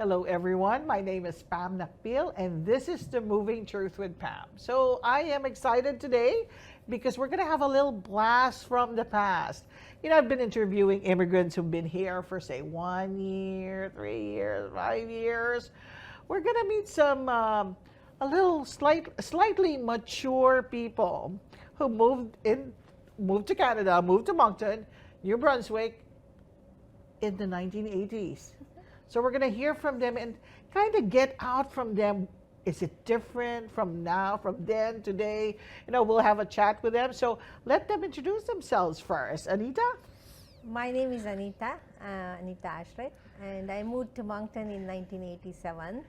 Hello, everyone. My name is Pam Nakpil, and this is The Moving Truth with Pam. So I am excited today because we're going to have a little blast from the past. You know, I've been interviewing immigrants who've been here for, say, 1 year, 3 years, 5 years. We're going to meet some slightly mature people who moved to Canada, moved to Moncton, New Brunswick in the 1980s. So we're going to hear from them and kind of get out from them. Is it different from now, from then, today? You know, we'll have a chat with them. So let them introduce themselves first. Anita? My name is Anita Ashrit, and I moved to Moncton in 1987.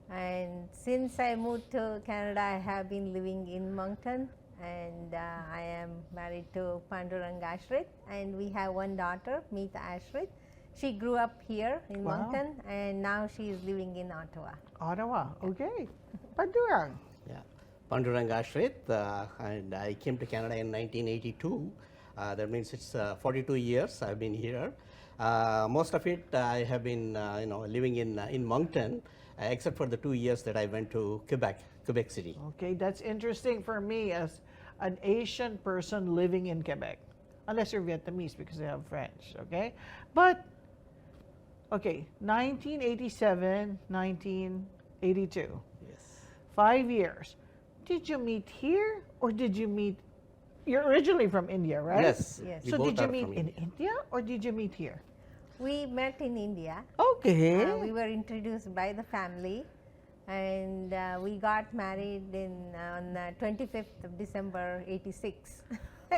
And since I moved to Canada, I have been living in Moncton, and I am married to Pandurang Ashrit, and we have one daughter, Anita Ashrit. She grew up here in Moncton, and now she is living in Ottawa. Ottawa, okay. Pandurang. Yeah, Pandurang Ashrit, and I came to Canada in 1982. That means it's 42 years I've been here. Most of it I have been, living in Moncton, except for the 2 years that I went to Quebec City. Okay, that's interesting for me as an Asian person living in Quebec. Unless you're Vietnamese because they have French, okay? But, okay, 1987, 1982. Yes. 5 years. Did you meet here or did you meet, you're originally from India, right? Yes. Yes. So did you meet in India or did you meet here? We met in India. Okay. We were introduced by the family, and we got married on 25th of December, 86.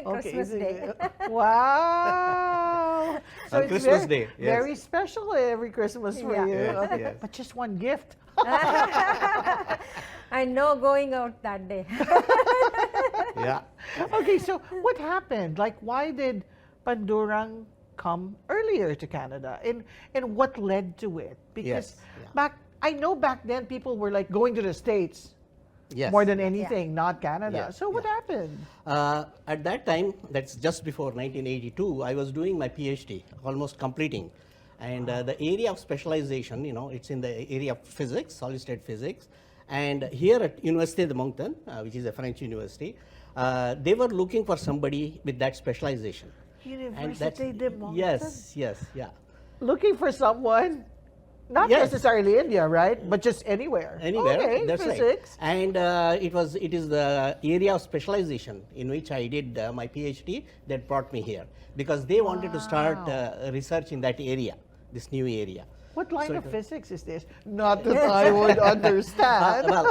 Christmas Day. Wow! So On it's Christmas Day, yes. very special every Christmas for you. Yes, Okay. yes. But just one gift. And no going out that day. Yeah. Okay, so what happened? Like, why did Pandurang come earlier to Canada? And what led to it? Because Yes, yeah. I know back then people were like going to the States Yes. more than anything, not Canada. Yeah, So what yeah. happened? At that time, that's just before 1982, I was doing my PhD, almost completing. And the area of specialization, it's in the area of physics, solid state physics. And here at Université de Moncton, which is a French university, they were looking for somebody with that specialization. Université de Moncton? Yes, yeah. Looking for someone, not Yes. necessarily India, right? But just anywhere. Anywhere, Okay, that's physics. right. And it is the area of specialization in which I did my PhD that brought me here, because they wanted to start research in that area, this new area. What line So of it- physics is this? Not that I would understand. Well,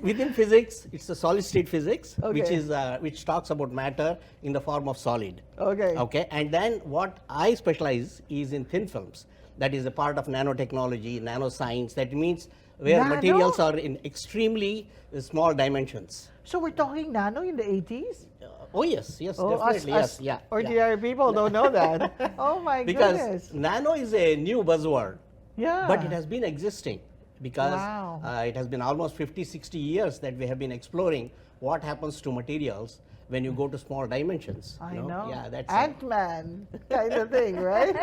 within physics, it's the solid state physics, Okay. which talks about matter in the form of solid. Okay. Okay, and then what I specialize is in thin films. That is a part of nanotechnology, nanoscience. That means where Nano? materials are in extremely small dimensions. So we're talking nano in the 80s? Oh yes, Oh, definitely, us yes, yeah. ordinary people don't know that. Oh my Because goodness. nano is a new buzzword, Yeah. but it has been existing because Wow. it has been almost 50, 60 years that we have been exploring what happens to materials when you go to small dimensions. I you know. Yeah, that's Ant-Man kind of thing, right?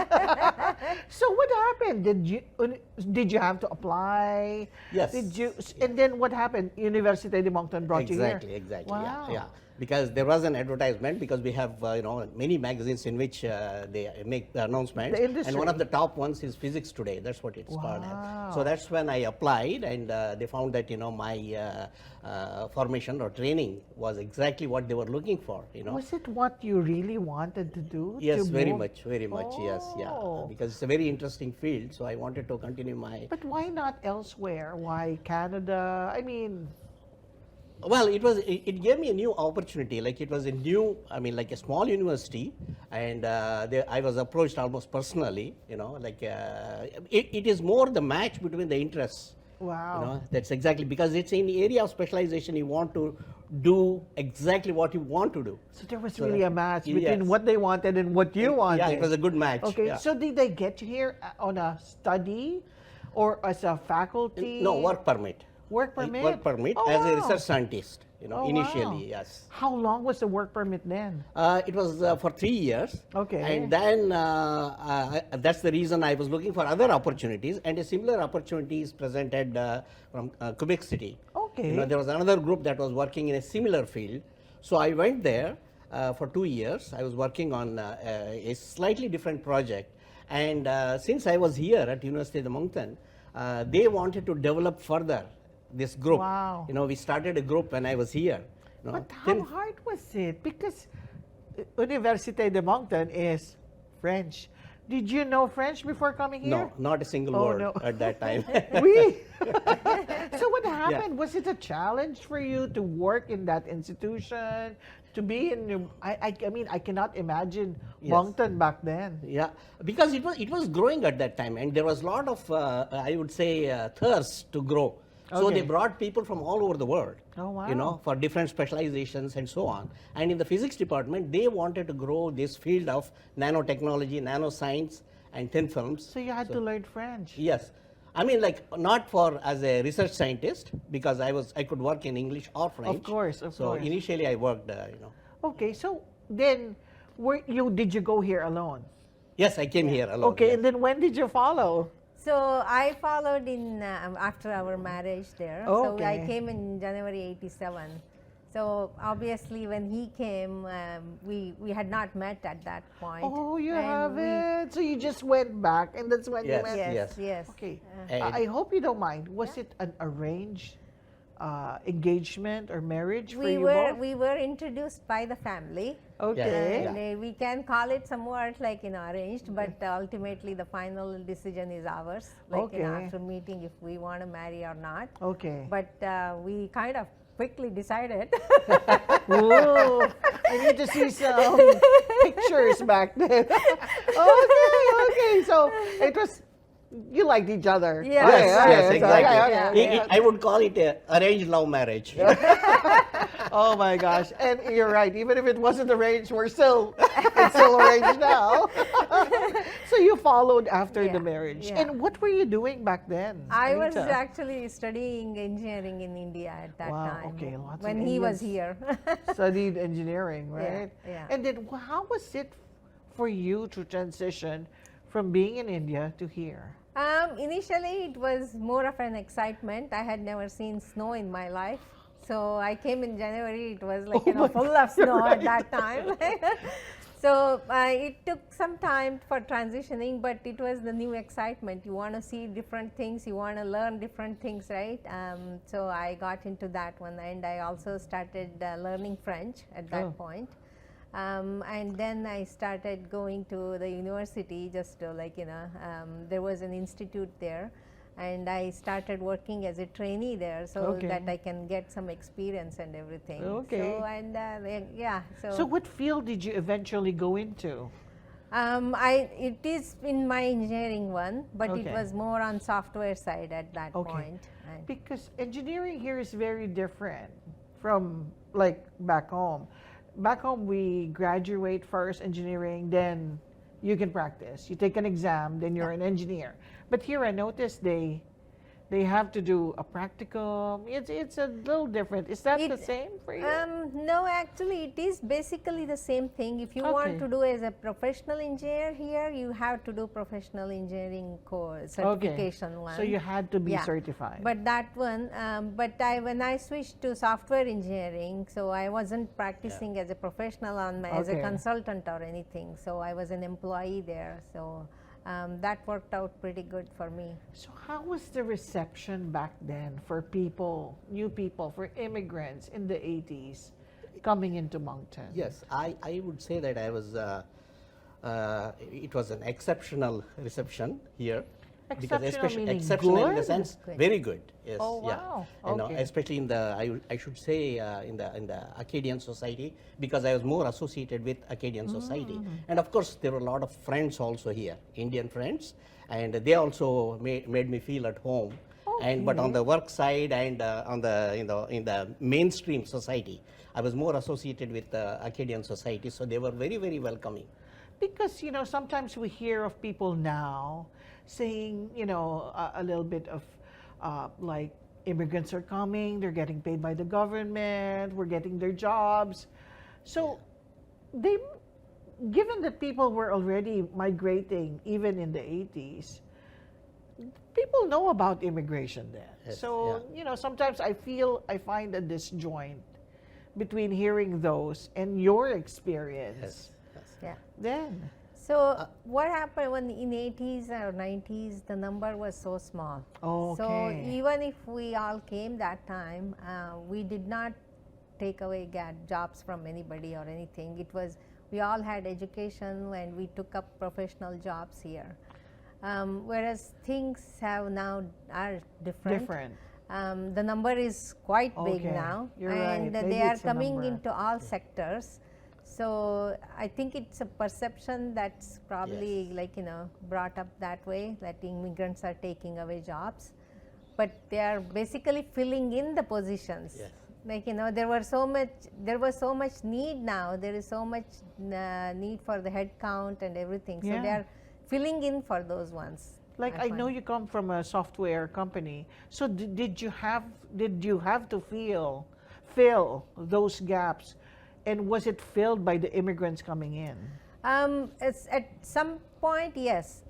So what happened? Did you have to apply? Yes. Did you? And then what happened? Université de Moncton brought you here. Exactly. Wow. Yeah. Because there was an advertisement, because we have many magazines in which they make the announcements, The industry. and one of the top ones is Physics Today. That's what it's called. Wow. So that's when I applied, and they found that my formation or training was exactly what they were looking for. Was it what you really wanted to do? Yes, to very move? much. Yes, yeah. Oh. Because it's a very interesting field, so I wanted to continue my. But why not elsewhere? Why Canada? I mean, Well, it gave me a new opportunity. Like it was a new, like a small university, and I was approached almost personally. It is more the match between the interests. wow. That's exactly, because it's in the area of specialization. You want to do exactly what you want to do. So there was So really that- a match between yes. what they wanted and what you wanted. Yeah, it was a good match. Okay, yeah. so did they get you here on a study or as a faculty? No, work permit. Work permit? Work permit Oh, as a wow. research scientist. Oh, initially, wow. yes. How long was the work permit then? It was for 3 years. Okay. And then that's the reason I was looking for other opportunities, and a similar opportunity is presented from Quebec City. Okay. There was another group that was working in a similar field. So I went there for 2 years. I was working on a slightly different project. And since I was here at University of Moncton, they wanted to develop further this group. Wow. We started a group when I was here. But how Then- hard was it? Because Université de Moncton is French. Did you know French before coming here? No, not a single Oh, word no. at that time. Oui. So what happened? Was it a challenge for you to work in that institution? To be in, I mean, I cannot imagine Yes. Moncton back then. Yeah, because it was growing at that time, and there was a lot of I would say thirst to grow. So Okay. they brought people from all over the world. Oh, wow. For different specializations and so on. And in the physics department, they wanted to grow this field of nanotechnology, nanoscience, and thin films. So you had to learn French. Yes. I mean, like, not for as a research scientist, because I could work in English or French. course, of so course. initially I worked, Okay, so then did you go here alone? Yes, I came here alone. Okay, yes. and then when did you follow? So I followed in after our marriage there. So I Okay. came in January '87. So obviously when he came, we had not met at that point. Oh, you And haven't. So you just went back, and that's when you Yes, met. Yes, Yes. yes. Okay. And- I hope you don't mind. Was it an arranged engagement or marriage for We you were both? we were introduced by the family. Okay. And we can call it somewhat like arranged, but ultimately the final decision is ours. Like Okay. after meeting, if we want to marry or not. Okay. But we kind of quickly decided. Ooh, I need to see some pictures back then. Okay. So it was, you liked each other. Yeah. Okay, Yes, okay, yes, okay, exactly. okay. I would call it a arranged love marriage. Oh my gosh. And you're right. Even if it wasn't arranged, it's still arranged now. So you followed after Yeah, the marriage. yeah. And what were you doing back then? I was Anita? actually studying engineering in India at that Wow, time. okay, lots of when he was here. Studied engineering, right? yeah. And then how was it for you to transition from being in India to here? Initially, it was more of an excitement. I had never seen snow in my life. So I came in January, it was like, Oh my full of snow right. at that time. So it took some time for transitioning, but it was the new excitement. You want to see different things, you want to learn different things, right? So I got into that one, and I also started learning French at that Oh. point. And then I started going to the university just to there was an institute there, and I started working as a trainee there so Okay. that I can get some experience and everything. Okay. So, and yeah, So what field did you eventually go into? it is in my engineering one, but it Okay. was more on software side at that Okay. point. And Because engineering here is very different from like back home. Back home, we graduate first engineering, then you can practice. You take an exam, then you're an engineer. But here I noticed they have to do a practicum. It's a little different. Is that the It- same for you? No, actually, it is basically the same thing. If you Okay. want to do as a professional engineer here, you have to do professional engineering course certification one. So you had to be Yeah. certified. But that one, when I switched to software engineering, so I wasn't practicing as a professional as a Okay. consultant or anything. So I was an employee there. So that worked out pretty good for me. So how was the reception back then for people, new people, for immigrants in the 80s coming into Moncton? Yes, I would say that it was an exceptional reception here. Exceptional meaning exceptional in the good? sense Good. very good. Yes, Oh, yeah. wow. And, Okay. especially in the I should say in the Acadian society, because I was more associated with Acadian society, and of course there were a lot of friends also here, Indian friends, and they also made me feel at home. And but on the work side and on the in the mainstream society, I was more associated with the Acadian society, so they were very, very welcoming. Because, sometimes we hear of people now saying, a little bit of like immigrants are coming, they're getting paid by the government, we're getting their jobs. So they, given that people were already migrating even in the 80s, people know about immigration then. Yes, So, yeah. you know, sometimes I find a disjoint between hearing those and your experience Yes, yes. Yeah. then. So what happened when in 80s or 90s, the number was so small. Okay. So even if we all came that time, we did not take away jobs from anybody or anything. It was, we all had education and we took up professional jobs here. Whereas things have now are different. The number is quite big Okay, now, you're and right. Maybe they are it's a coming number. into all sectors. So I think it's a perception that's probably Yes. like, you know, brought up that way, that immigrants are taking away jobs, but they are basically filling in the positions. Yes. Like, you know, there was so much need now. There is so much need for the head count and everything. So they Yeah. are filling in for those ones. Like I know find. you come from a software company. So did you have to fill those gaps, and was it filled by the immigrants coming in? It's at some point, yes,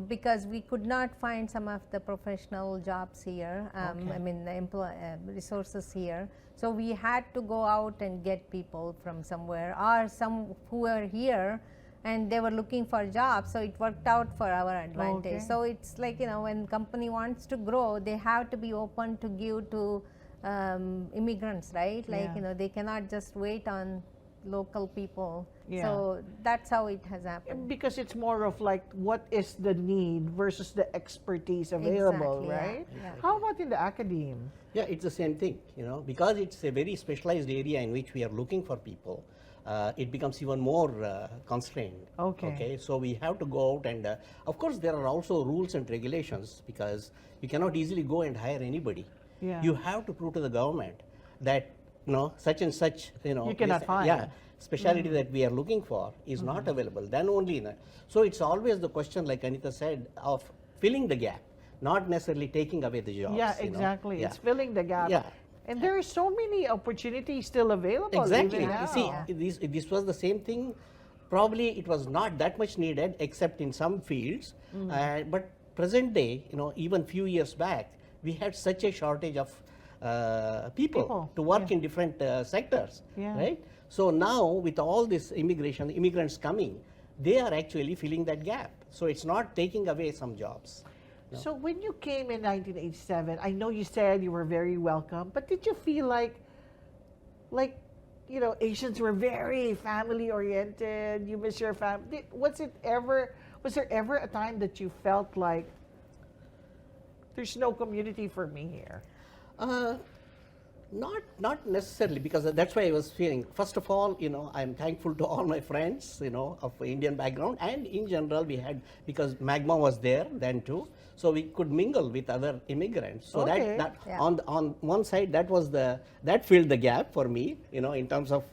because we could not find some of the professional jobs here. Okay. I mean, the resources here. So we had to go out and get people from somewhere, or some who were here and they were looking for jobs. So it worked out for our advantage. Okay. So it's like, you know, when company wants to grow, they have to be open to give to immigrants, right? Like, Yeah. you know, they cannot just wait on local people. Yeah. So that's how it has happened. Because it's more of like what is the need versus the expertise available, Exactly, yeah, right? yeah. How about in the academe? Yeah, it's the same thing, you know, because it's a very specialized area in which we are looking for people. It becomes even more constrained. Okay. So we have to go out and, of course, there are also rules and regulations because you cannot easily go and hire anybody. Yeah. You have to prove to the government that, you know, such and such, you know, You cannot this- find. Yeah, specialty that we are looking for is not available. Then only, so it's always the question, like Anita said, of filling the gap, not necessarily taking away the jobs. Yeah, you know. exactly. Yeah. It's filling the gap. Yeah. And there are so many opportunities still available. Exactly. Even now. You see, this was the same thing. Probably it was not that much needed, except in some fields. But present day, you know, even few years back, we had such a shortage of people to work in different sectors, Yeah. right? So now, with all this immigrants coming, they are actually filling that gap. So it's not taking away some jobs. No. So when you came in 1987, I know you said you were very welcome, but did you feel like, you know, Asians were very family oriented? You miss your family. Was there ever a time that you felt like there's no community for me here? Not necessarily, because that's why I was feeling. First of all, you know, I'm thankful to all my friends, you know, of Indian background, and in general we had, because Magma was there then too, so we could mingle with other immigrants. So Okay. that Yeah. on one side that filled the gap for me, you know, in terms of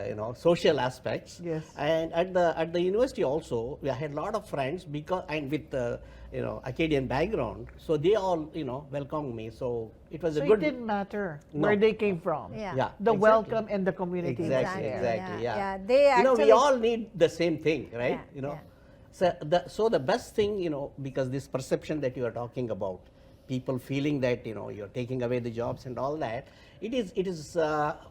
you know, social aspects. Yes. And at the university also, we had a lot of friends and with you know, Acadian background, so they all, you know, welcomed me. So it was So a it good. didn't matter No. where they came from. Yeah. Yeah, The exactly. welcome and the community. was Exactly, there. exactly, yeah. Yeah, they You know, we actually- all need the same thing, right? Yeah, You know, yeah. so the best thing, you know, because this perception that you are talking about, people feeling that, you know, you're taking away the jobs and all that, it is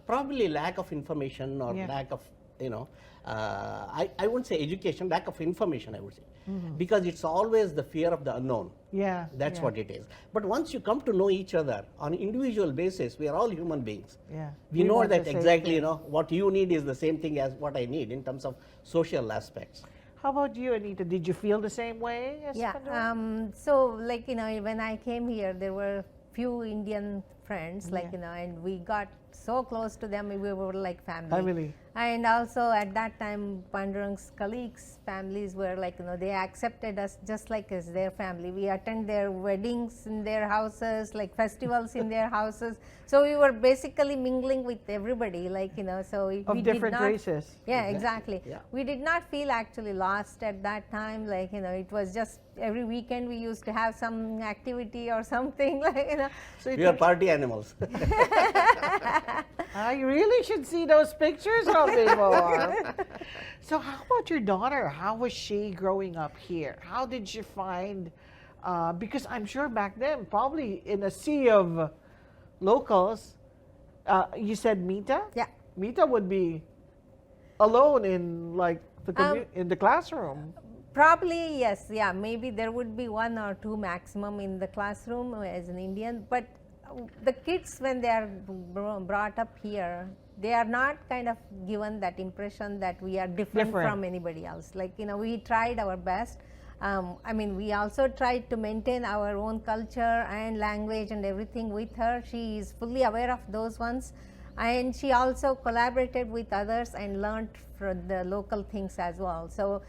probably lack of information or Yeah. lack of, you know, I wouldn't say education, lack of information, I would say, because it's always the fear of the unknown. Yeah. That's yeah. what it is. But once you come to know each other on an individual basis, we are all human beings. Yeah. We know want the that same exactly, you thing. know, what you need is the same thing as what I need in terms of social aspects. How about you, Anita? Did you feel the same way as Yeah. Pandurang? So, like, you know, when I came here, there were few Indian friends, like, Yeah. you know, and we got so close to them, we were like family. Family. And also at that time, Pandurang's colleagues' families were like, they accepted us just like as their family. We attend their weddings in their houses, like festivals in their houses. So we were basically mingling with everybody, like, so we Of did different not, races. yeah, Exactly, exactly. yeah. We did not feel actually lost at that time. Like, it was just every weekend we used to have some activity or something, like, So We are party animals. I really should see those pictures of before. So how about your daughter? How was she growing up here? How did she find, because I'm sure back then, probably in a sea of locals, you said Mita? yeah. Mita would be alone in like the in the classroom. Probably yes, yeah. Maybe there would be 1 or 2 maximum in the classroom as an Indian. But the kids, when they are brought up here, they are not kind of given that impression that we are different from anybody else. Like, we tried our best. I mean, we also tried to maintain our own culture and language and everything with her. She is fully aware of those ones. And she also collaborated with others and learned from the local things as well. So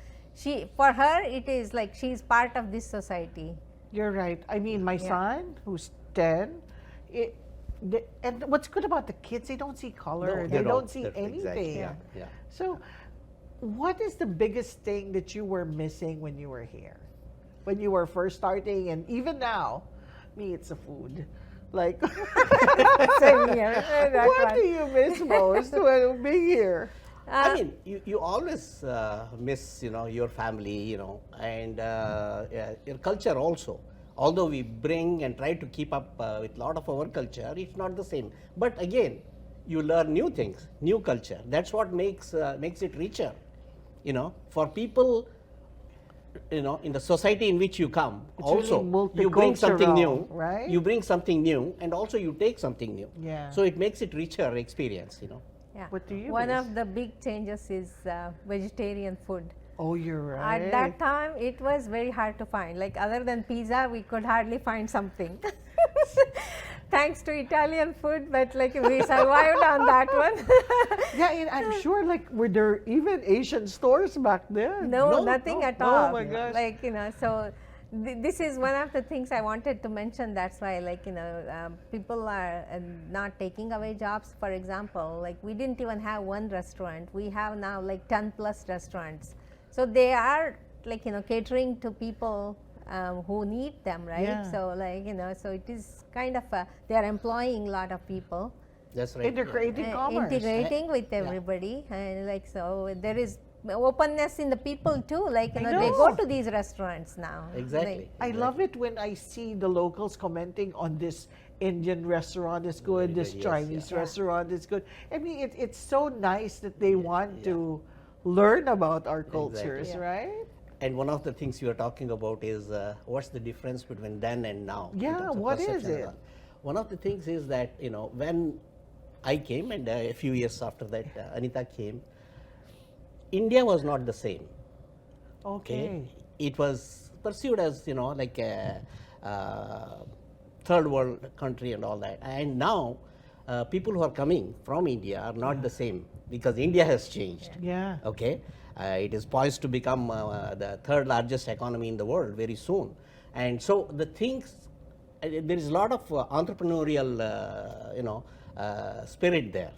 for her, it is like she's part of this society. You're right. I mean, my son, who's 10, and what's good about the kids, they don't see color. No, they don't see That's anything. exactly, yeah. So, what is the biggest thing that you were missing when you were here? When you were first starting, and even now? Me, it's the food. Like, Same here. what do you miss most when being here? I mean, you always miss, your family, and your culture also. Although we bring and try to keep up with a lot of our culture, it's not the same. But again, you learn new things, new culture. That's what makes it richer. For people, in the society in which you come, It's also really you bring something new, multicultural, right? You bring something new, and also you take something new. Yeah. So it makes it richer experience. Yeah. What do you One miss? of the big changes is vegetarian food. Oh, you're right. At that time, it was very hard to find. Like, other than pizza, we could hardly find something. Thanks to Italian food, but like we survived on that one. Yeah, and I'm sure, like, were there even Asian stores back then? No, nothing at Oh all. my gosh. Like, so this is one of the things I wanted to mention. That's why, like, people are not taking away jobs. For example, like, we didn't even have one restaurant. We have now like 10 plus restaurants. So they are like, catering to people who need them, right? Yeah. So like, so it is kind of they are employing a lot of people. That's right. Integrating commerce. Integrating with everybody, and like, so there is openness in the people too. Like, they know. go to these restaurants now. Exactly. I love it when I see the locals commenting on this Indian restaurant is good, Very this good, yes, Chinese yeah. restaurant is good. I mean, it's so nice that they want to learn about our cultures, Yeah. right? And one of the things you are talking about is what's the difference between then and now? in Yeah, terms of what is perception and it? all. One of the things is that, when I came and a few years after that, Anita came, India was not the same. Okay. It was perceived as, like a third world country and all that. And now, people who are coming from India are not the same because India has changed. Yeah. Okay, it is poised to become the third largest economy in the world very soon, and so the things there is a lot of entrepreneurial spirit there.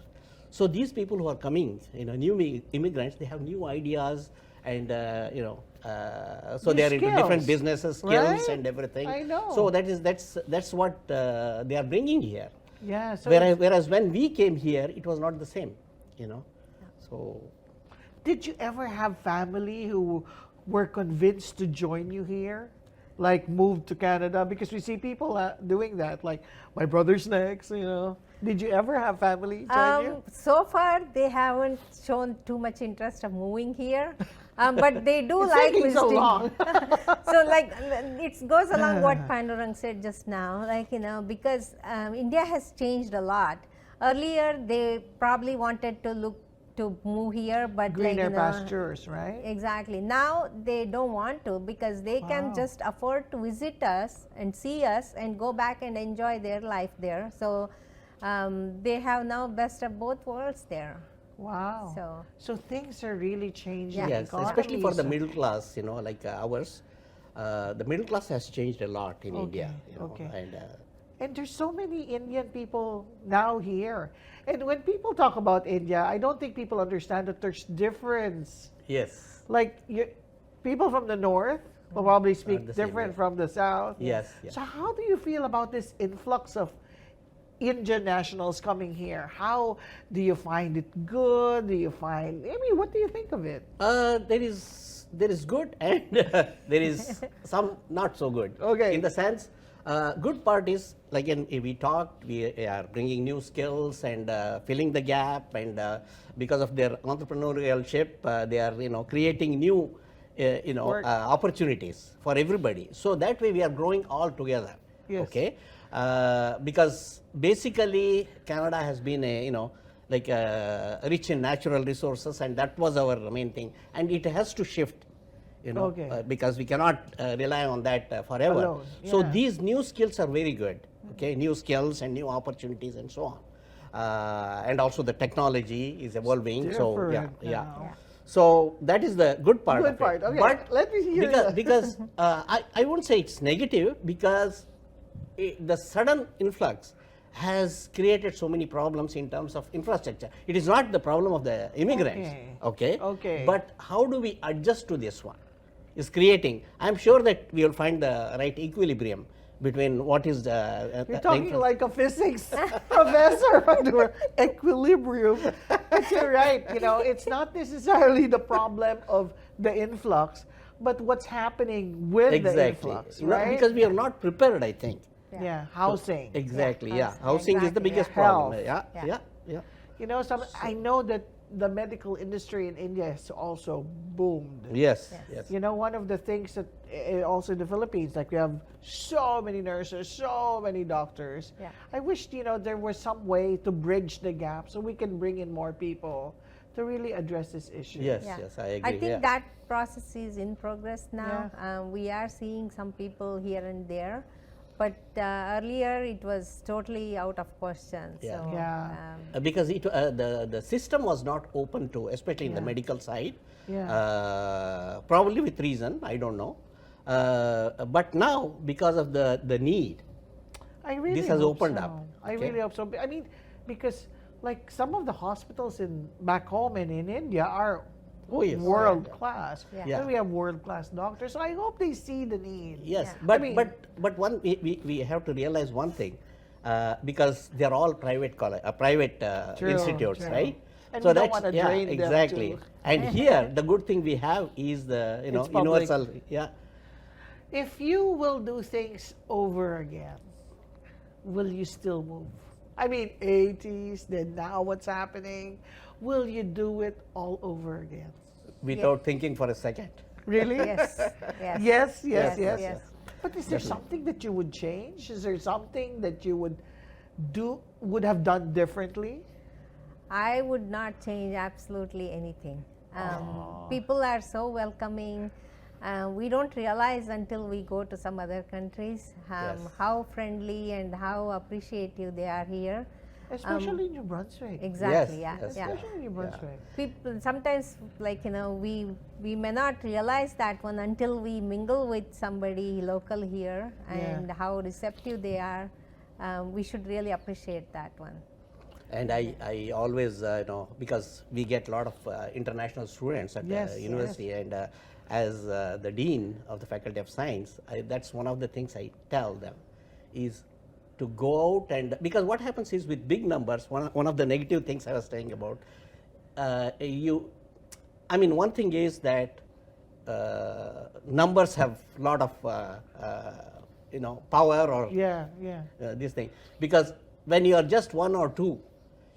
So these people who are coming, new immigrants, they have new ideas, and so New they are into different skills, businesses, skills, right? and everything. I know. So that's what they are bringing here. Yeah. So Whereas when we came here, it was not the same. So. did you ever have family who were convinced to join you here? Like move to Canada? Because we see people doing that. Like, my brother's next, Did you ever have family join you? So far, they haven't shown too much interest of moving here, but they do It's like taking so visiting. long. So like, it goes along what Pandurang said just now, like, because India has changed a lot. Earlier, they probably wanted to move here, but Greener like, pastures, right? exactly. Now they don't want to because they can just afford to visit us and see us and go back and enjoy their life there. So they have now best of both worlds there. Wow. So things are really changing. Yeah. Yes, especially for the Economies. middle class, like ours. The middle class has changed a lot in India. Okay. And And there's so many Indian people now here. And when people talk about India, I don't think people understand that there's difference. yes, Like people from the north will probably speak the same different way. from the south. yes, yes. So how do you feel about this influx of Indian nationals coming here? How do you find it good? Do you find, I mean, what do you think of it? There is good and there is some not so good. Okay. In the sense, good part is like we talked, we are bringing new skills and filling the gap, and because of their entrepreneurship, they are creating new Work. opportunities for everybody. So that way we are growing all together. Yes. Okay. Because basically Canada has been rich in natural resources, and that was our main thing, and it has to shift, Okay. because we cannot rely on that forever. Alone, So yeah. these new skills are very good. Okay, new skills and new opportunities and so on, and also the technology is evolving. So different yeah. now. So that is the good part. Good of part, it. okay. But Let me hear because, that. because I won't say it's negative, because the sudden influx has created so many problems in terms of infrastructure. It is not the problem of the immigrants. Okay. But how do we adjust to this one? Is creating. I'm sure that we will find the right equilibrium between what is the. You're talking like a physics professor. Pandurang. Equilibrium. But you're right. It's not necessarily the problem of the influx, but what's happening with the exactly. influx, You know, right? because we are not prepared, I think. Yeah, housing. Exactly. Yeah, Yeah, housing is the exactly, biggest yeah. problem. Health. Yeah. I know that the medical industry in India has also boomed. Yes. Yes. One of the things that also in the Philippines, like we have so many nurses, so many doctors. Yeah. I wish, there was some way to bridge the gap so we can bring in more people to really address this issue. Yes. Yeah. Yes. I agree. I think yeah. that process is in progress now. We are seeing some people here and there, but earlier it was totally out of question. Yeah. So, Yeah. Because the system was not open to, especially in the Yeah. medical side. Yeah. Probably with reason, I don't know. But now, because of the need, I really This has hope opened so. up, I okay? really hope so. I mean, because like some of the hospitals back home and in India are Oh, yes. world class. Yeah. Yeah. And we have world class doctors. So I hope they see the need. yes, Yeah. but I mean- but one we have to realize one thing, because they are all private True, institutes, true. right? And so we don't that's wanna drain them exactly. too. And here the good thing we have is the It's public. universal. Yeah. If you will do things over again, will you still move? I mean, 80s, then now what's happening? Will you do it all over again? Without thinking for a second. Really? yes, yes, Yes, yes, Yes, yes. yes. But is there something that you would change? Is there something that you would have done differently? I would not change absolutely anything. People are so welcoming. We don't realize until we go to some other countries Yes. how friendly and how appreciative they are here. Especially in New Brunswick. Exactly. Yes, yes, yeah. Especially in New Brunswick. People sometimes, we may not realize that one until we mingle with somebody local here and how receptive they are. We should really appreciate that one. And I always, because we get a lot of international students at Yes, the university, and as the dean of the Faculty of Science, that's one of the things I tell them is to go out, and because what happens is with big numbers, one of the negative things I was saying about, one thing is that numbers have a lot of power or Yeah. this thing, because when you are just one or two,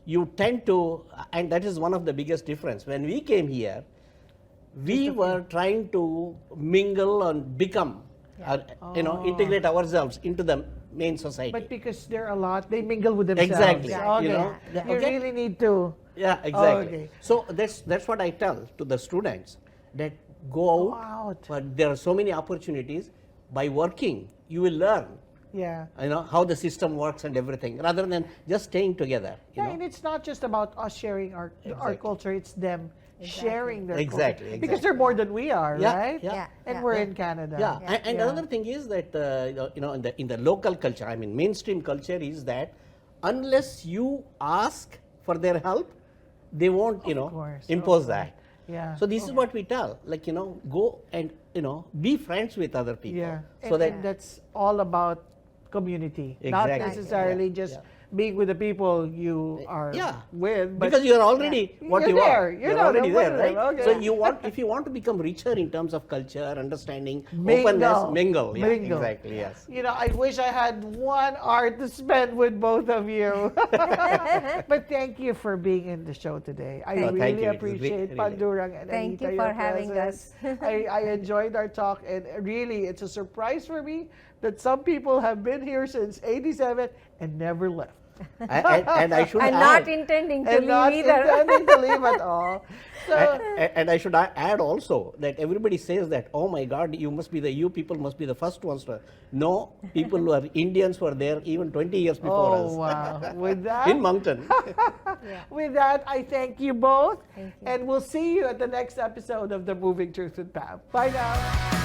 you tend to, and that is one of the biggest difference. When we came here, we were trying to mingle and become, integrate ourselves into the main society. But because they're a lot, they mingle with themselves. Exactly. Okay. You You really need to. yeah, exactly. Okay. So that's what I tell to the students, that go Go out. But there are so many opportunities. By working, you will learn Yeah. You know, how the system works and everything, rather than just staying together. You Yeah, know? and it's not just about us sharing our Exactly. culture, it's them Exactly. sharing their Exactly, culture. Because exactly. they're more than we are, Yeah, right? yeah. And Yeah, we're yeah. in Canada. Yeah, Yeah. and Yeah. another thing is that you know, in the local culture, I mean, mainstream culture is that unless you ask for their help, they won't, you know, course, of impose course. that. Yeah. So this is what we tell, like, you know, go and, you know, be friends with other people. Yeah. So that and that's all about community, not Exactly. necessarily Yeah, just yeah. being with the people you are Yeah. with. But because you're already Yeah. what You're you there. are. You You're know already them, there, with them. right? Okay. So you want, if you want to become richer in terms of culture, understanding, Mingle. openness, mingle. Yeah, Mingle. exactly. Yes. You know, I wish I had 1 hour to spend with both of you. But thank you for being in the show today. I Oh, thank really you. It was appreciate really- Pandurang and Thank Anita, you for your having presence. us. I enjoyed our talk, and really, it's a surprise for me that some people have been here since '87 and never left. And I should I'm add, not intending to And not leave either. intending to leave at all. So, and I should add also that everybody says that, oh my God, you people must be the first ones to. No, people who are Indians were there even 20 years before oh us. wow! With that, In Moncton. Yeah. with that, I thank you both, Thank you. and we'll see you at the next episode of the Moving Truth with Pam. Bye now.